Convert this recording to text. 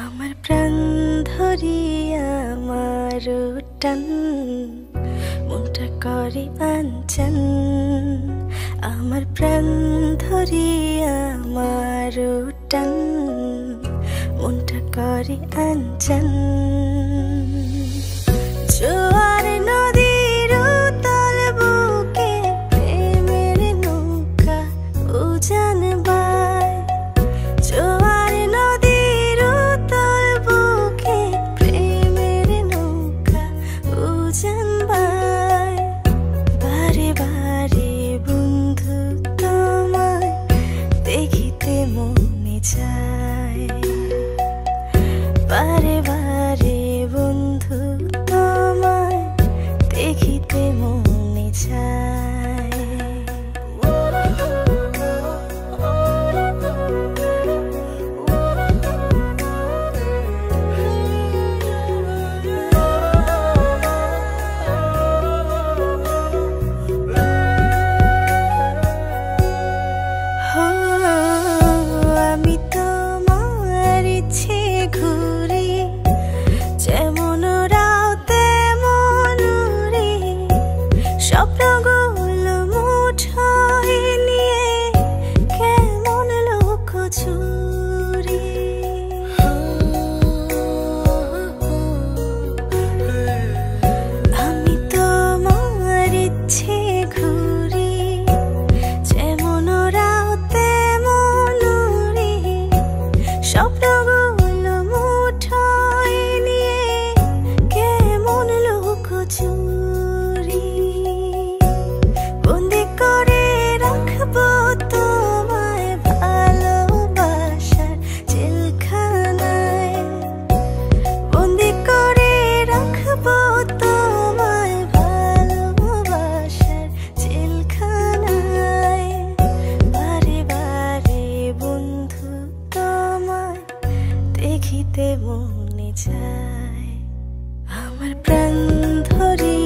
আমার প্রাণ ধরিয়া আমার টান মনটা করে আনচান। আমার প্রাণ ধরিয়া আমার টান মনটা করে আনচান। জোয়ার নদীর উতল বুকে প্রেমের নৌকা উজান বায়। জোয়ার নদীর উতল বুকে প্রেমের নৌকা উজান বায়। বারে বারে বন্ধু তোমায় দেখিতে মনে চায়। বারে বারে বন্ধু তোমায় দেখিতে মনে চায়। আমি তোমার ইচ্ছে ঘুরি, যেমন রাও তেমন উড়ি। স্বপ্নগুলো মুঠোয় নিয়ে কেমন লুকোচুরি। আমি তোমার ইচ্ছে ঘুরি, যেমন রাও তেমন উড়ি। স্বপ্নগুলো মুঠোয় নিয়ে কেমন লুকোচুরি। বন্দি করে রাখবো তোমায় ভালোবাসার জেলখানায়। বন্দি করে রাখবো তোমায় ভালোবাসার জেলখানায়। বারে বারে বন্ধু তোমায় দেখিতে মনে চায়। আমার প্রাণ ধরি